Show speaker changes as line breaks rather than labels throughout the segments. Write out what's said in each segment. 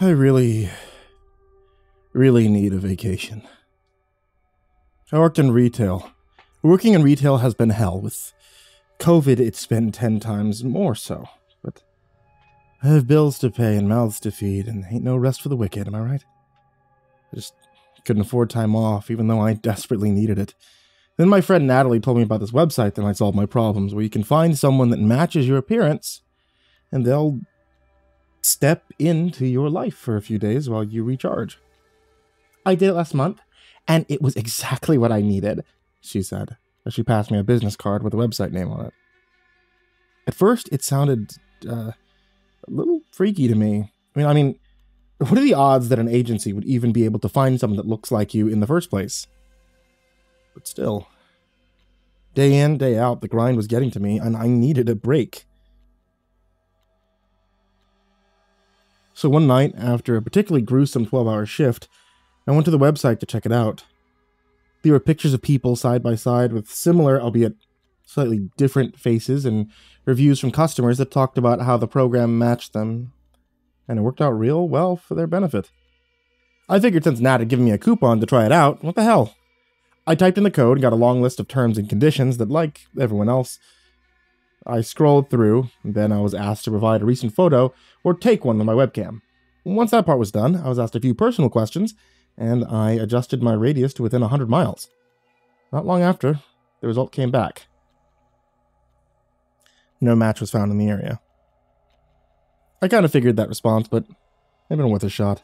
I really need a vacation. I worked in retail. Working in retail has been hell. With COVID, it's been 10 times more so. But I have bills to pay and mouths to feed, and ain't no rest for the wicked, am I right? I just couldn't afford time off, even though I desperately needed it. Then my friend Natalie told me about this website that might solve my problems, where you can find someone that matches your appearance, and they'll step into your life for a few days while you recharge. I did it last month, and it was exactly what I needed, she said, as she passed me a business card with a website name on it. At first, it sounded a little freaky to me. I mean, what are the odds that an agency would even be able to find someone that looks like you in the first place? But still, day in, day out, the grind was getting to me, and I needed a break. So one night, after a particularly gruesome 12-hour shift, I went to the website to check it out. There were pictures of people side by side with similar, albeit slightly different faces, and reviews from customers that talked about how the program matched them, and it worked out real well for their benefit. I figured since Nat had given me a coupon to try it out, what the hell? I typed in the code and got a long list of terms and conditions that, like everyone else, I scrolled through, and then I was asked to provide a recent photo or take one on my webcam. Once that part was done, I was asked a few personal questions, and I adjusted my radius to within 100 miles. Not long after, the result came back. No match was found in the area. I kind of figured that response, but it'd been worth a shot.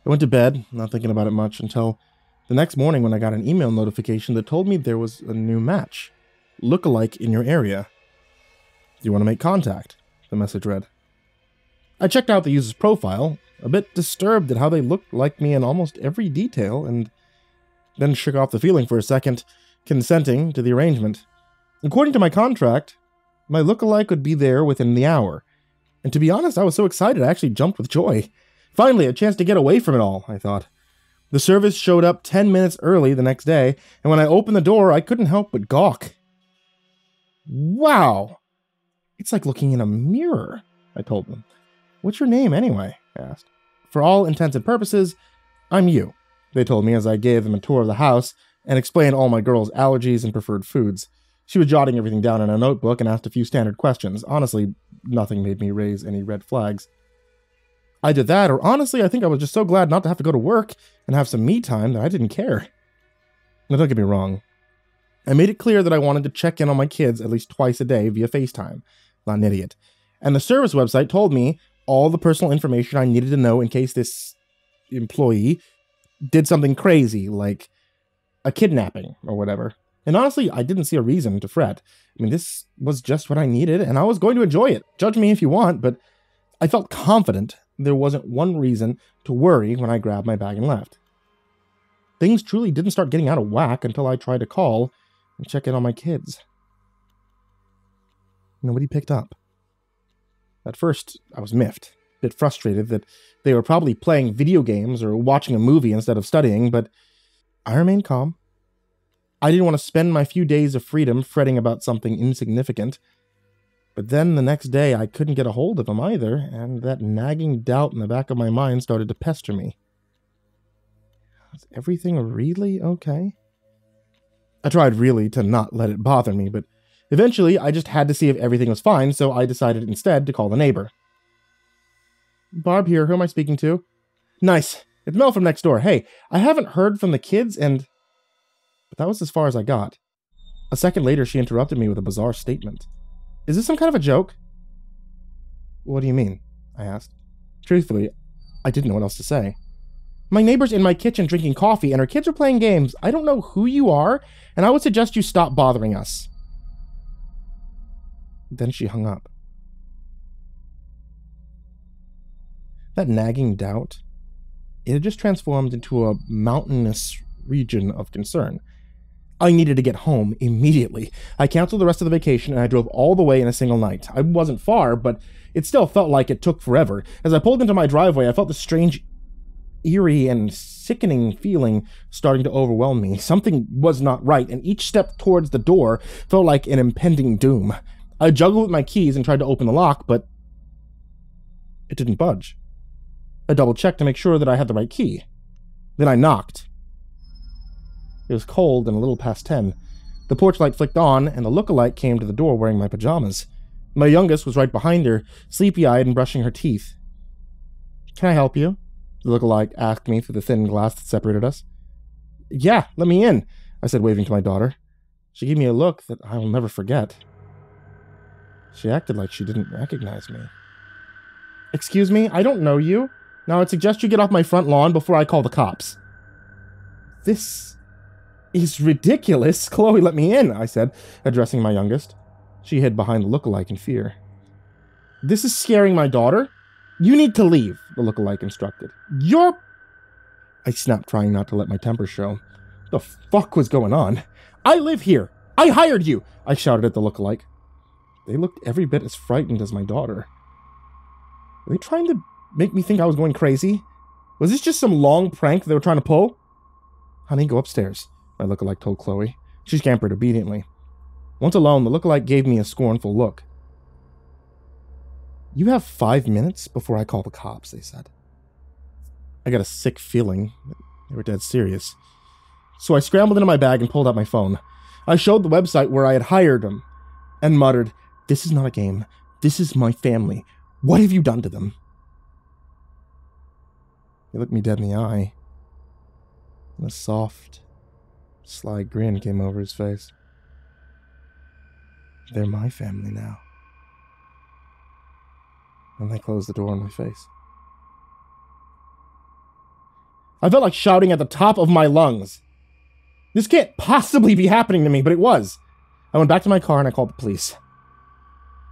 I went to bed, not thinking about it much, until the next morning when I got an email notification that told me there was a new match. Lookalike in your area. Do you want to make contact? The message read. I checked out the user's profile, a bit disturbed at how they looked like me in almost every detail, and then shook off the feeling for a second, consenting to the arrangement. According to my contract, my lookalike would be there within the hour. And to be honest, I was so excited I actually jumped with joy. Finally, a chance to get away from it all, I thought. The service showed up 10 minutes early the next day, and when I opened the door, I couldn't help but gawk. Wow! It's like looking in a mirror, I told them. What's your name anyway? I asked. For all intents and purposes, I'm you, they told me as I gave them a tour of the house and explained all my girl's allergies and preferred foods. She was jotting everything down in a notebook and asked a few standard questions. Honestly, nothing made me raise any red flags. Either that, or honestly, I think I was just so glad not to have to go to work and have some me time that I didn't care. Now, don't get me wrong. I made it clear that I wanted to check in on my kids at least twice a day via FaceTime. Not an idiot. And the service website told me all the personal information I needed to know in case this employee did something crazy, like a kidnapping or whatever. And honestly, I didn't see a reason to fret. I mean, this was just what I needed, and I was going to enjoy it. Judge me if you want, but I felt confident there wasn't one reason to worry when I grabbed my bag and left. Things truly didn't start getting out of whack until I tried to call and check in on my kids. Nobody picked up. At first, I was miffed, a bit frustrated that they were probably playing video games or watching a movie instead of studying, but I remained calm. I didn't want to spend my few days of freedom fretting about something insignificant. But then the next day, I couldn't get a hold of them either, and that nagging doubt in the back of my mind started to pester me. Was everything really okay? I tried really to not let it bother me, but eventually I just had to see if everything was fine, so I decided instead to call the neighbor. Barb here, who am I speaking to? Nice, it's Mel from next door. Hey, I haven't heard from the kids and... But that was as far as I got. A second later, she interrupted me with a bizarre statement. Is this some kind of a joke? What do you mean? I asked. Truthfully, I didn't know what else to say. My neighbor's in my kitchen drinking coffee and her kids are playing games. I don't know who you are, and I would suggest you stop bothering us. Then she hung up. That nagging doubt, it had just transformed into a mountainous region of concern. I needed to get home immediately. I canceled the rest of the vacation and I drove all the way in a single night. I wasn't far, but it still felt like it took forever. As I pulled into my driveway, I felt this strange, eerie, and sickening feeling starting to overwhelm me. Something was not right, and each step towards the door felt like an impending doom. I juggled with my keys and tried to open the lock, but it didn't budge. I double-checked to make sure that I had the right key. Then I knocked. It was cold and a little past 10. The porch light flicked on, and the lookalike came to the door wearing my pajamas. My youngest was right behind her, sleepy-eyed and brushing her teeth. "Can I help you?" the lookalike asked me through the thin glass that separated us. "Yeah, let me in," I said, waving to my daughter. She gave me a look that I will never forget. She acted like she didn't recognize me. "Excuse me, I don't know you. Now I'd suggest you get off my front lawn before I call the cops." "This is ridiculous. Chloe, let me in," I said, addressing my youngest. She hid behind the lookalike in fear. "This is scaring my daughter. You need to leave," the lookalike instructed. I snapped, trying not to let my temper show. The fuck was going on? "I live here. I hired you," I shouted at the lookalike. They looked every bit as frightened as my daughter. Were they trying to make me think I was going crazy? Was this just some long prank they were trying to pull? "Honey, go upstairs," my lookalike told Chloe. She scampered obediently. Once alone, the lookalike gave me a scornful look. "You have 5 minutes before I call the cops," they said. I got a sick feeling that they were dead serious. So I scrambled into my bag and pulled out my phone. I showed the website where I had hired them and muttered, "This is not a game. This is my family. What have you done to them?" He looked me dead in the eye, and a soft, sly grin came over his face. "They're my family now." And they closed the door on my face. I felt like shouting at the top of my lungs. This can't possibly be happening to me, but it was. I went back to my car and I called the police.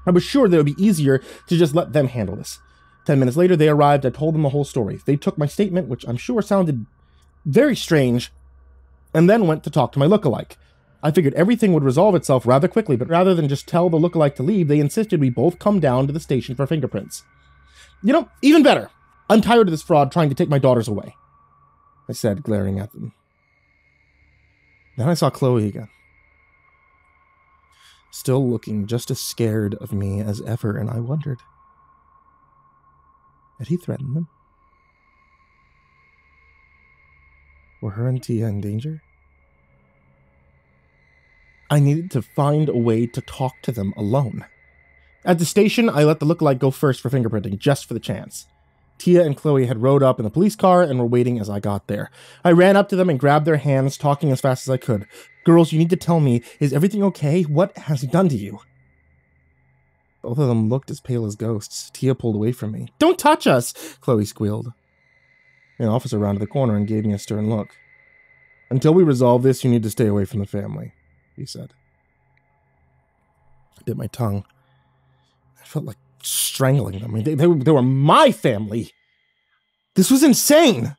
I was sure that it would be easier to just let them handle this. 10 minutes later, they arrived. I told them the whole story. They took my statement, which I'm sure sounded very strange, and then went to talk to my lookalike. I figured everything would resolve itself rather quickly, but rather than just tell the lookalike to leave, they insisted we both come down to the station for fingerprints. "You know, even better. I'm tired of this fraud trying to take my daughters away," I said, glaring at them. Then I saw Chloe again, still looking just as scared of me as ever, and I wondered, had he threatened them? Were her and Tia in danger? I needed to find a way to talk to them alone. At the station, I let the lookalike go first for fingerprinting, just for the chance. Tia and Chloe had rode up in the police car and were waiting as I got there. I ran up to them and grabbed their hands, talking as fast as I could. "Girls, you need to tell me, is everything okay? What has he done to you?" Both of them looked as pale as ghosts. Tia pulled away from me. "Don't touch us!" Chloe squealed. An officer rounded the corner and gave me a stern look. "Until we resolve this, you need to stay away from the family," he said. I bit my tongue. I felt like strangling them. I mean, they were my family. This was insane.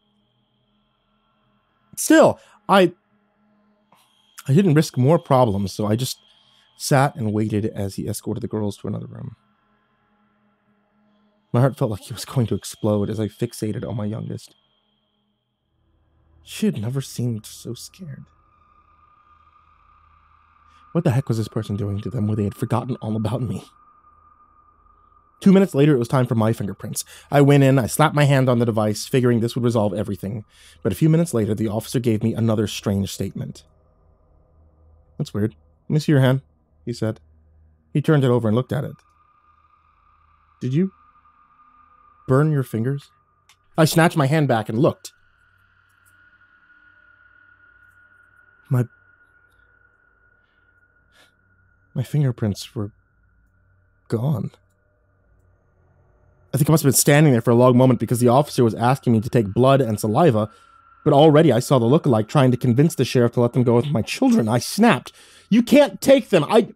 Still, I didn't risk more problems, so I just sat and waited as he escorted the girls to another room. My heart felt like it was going to explode as I fixated on my youngest. She had never seemed so scared. What the heck was this person doing to them where they had forgotten all about me? 2 minutes later, it was time for my fingerprints. I went in, I slapped my hand on the device, figuring this would resolve everything. But a few minutes later, the officer gave me another strange statement. "That's weird. Let me see your hand," he said. He turned it over and looked at it. "Did you burn your fingers?" I snatched my hand back and looked. My fingerprints were gone. I think I must have been standing there for a long moment because the officer was asking me to take blood and saliva, but already I saw the lookalike trying to convince the sheriff to let them go with my children. I snapped. "You can't take them! I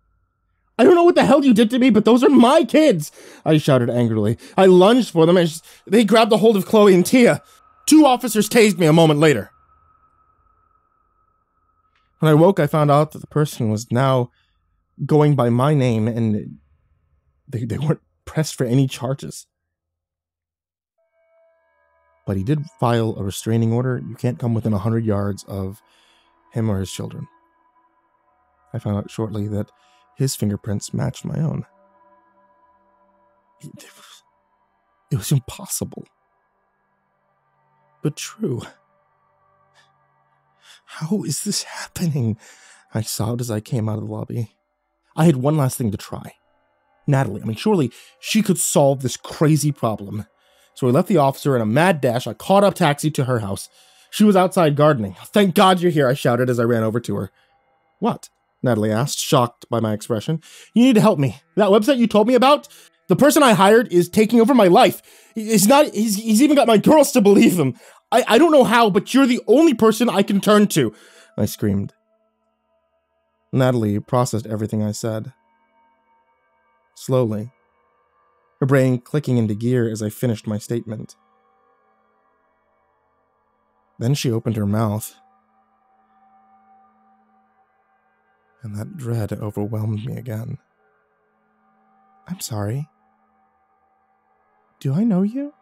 don't know what the hell you did to me, but those are my kids!" I shouted angrily. I lunged for them and they grabbed a hold of Chloe and Tia. 2 officers tased me a moment later. When I woke, I found out that the person was now going by my name and they weren't pressed for any charges. But he did file a restraining order. You can't come within 100 yards of him or his children. I found out shortly that his fingerprints matched my own. It was impossible. but true. How is this happening? I sobbed as I came out of the lobby. I had one last thing to try. Natalie, surely she could solve this crazy problem. So I left the officer in a mad dash. I caught a taxi to her house. She was outside gardening. Thank God you're here, I shouted as I ran over to her. What? Natalie asked, shocked by my expression. You need to help me. That website you told me about? The person I hired is taking over my life. He's even got my girls to believe him. I don't know how, but you're the only person I can turn to, I screamed. Natalie processed everything I said. Slowly, her brain clicking into gear as I finished my statement. Then she opened her mouth, and that dread overwhelmed me again. I'm sorry. Do I know you?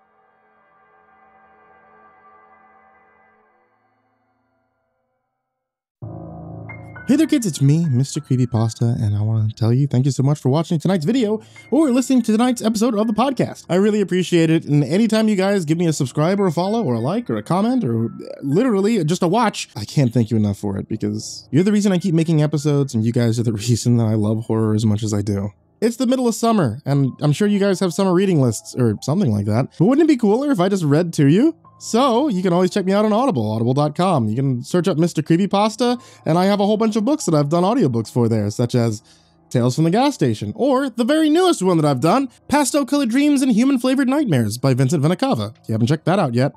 Hey there kids, it's me, MrCreepyPasta, and I want to tell you thank you so much for watching tonight's video or listening to tonight's episode of the podcast. I really appreciate it, and anytime you guys give me a subscribe or a follow or a like or a comment or literally just a watch, I can't thank you enough for it because you're the reason I keep making episodes and you guys are the reason that I love horror as much as I do. It's the middle of summer, and I'm sure you guys have summer reading lists or something like that, but wouldn't it be cooler if I just read to you? So, you can always check me out on Audible, audible.com. You can search up MrCreepyPasta, and I have a whole bunch of books that I've done audiobooks for there, such as Tales from the Gas Station, or the very newest one that I've done, Pastel-Colored Dreams and Human-Flavored Nightmares by Vincent Venicava. If you haven't checked that out yet,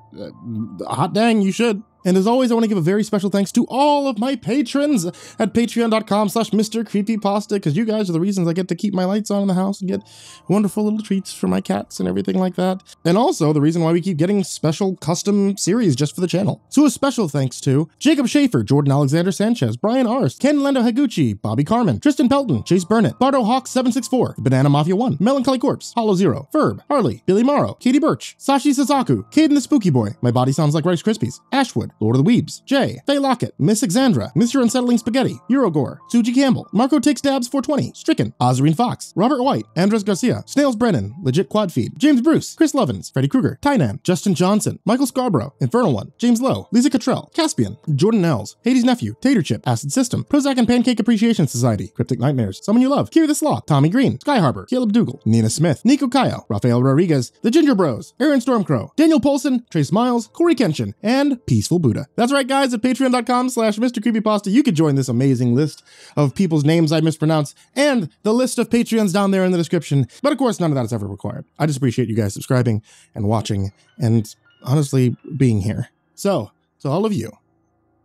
hot dang, you should. And as always, I want to give a very special thanks to all of my patrons at patreon.com/MrCreepyPasta, because you guys are the reasons I get to keep my lights on in the house and get wonderful little treats for my cats and everything like that. And also the reason why we keep getting special custom series just for the channel. So a special thanks to Jacob Shaffer, Jordan Alexander Sanchez, Bryon, Arce, Ken Lando Higuchi, Bobby Karman, Tristain, Pelton, Chase Burnett, Bardo Hawk 764, TheBananaMafia 1, Melancholy Corpse, Hollow Zero, Ferb, Harley, Billy Morrow, Birch, Sashi Sazaku, Kayden the Spooky Boy, My Body Sounds Like Rice Krispies, AshWood, Lord of the Weebs, Jay, Feyelocket, Miss Xandra, MrUnsettlingSpaghetti, Eurogore, Suji Campbell, Marco Takes Dabs 420, Stricken, Ozarine Fox, Robert White, Andres Garcia, Snails Brennan, Legit Quad Feed, James Bruce, Chris Lovins, Freddy Krueger, Tynan, Justin Johnson, Michael Scarborough, Infernal One, James Lowe, Lisa Cottrell, Caspian, Jordan Ells, Hades' Nephew, Tater Chip, Acid System, Prozac and Pancake Appreciation Society, Cryptic Nightmares, Someone You Love, Kiri the Sloth, Tommy Green, Sky Harbor, Caleb Dougal, Nina Smith, Nico Kayo, Rafael Rodriguez, The Ginger Bros, Aaron Stormcrow, Daniel Polson, Trace Miles, Corey Kenshin, and Peaceful Buddha. That's right guys, at patreon.com/MrCreepyPasta, you could join this amazing list of people's names I mispronounce and the list of Patreons down there in the description. But of course, none of that is ever required. I just appreciate you guys subscribing and watching and honestly being here. So, to all of you,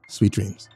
sweet dreams.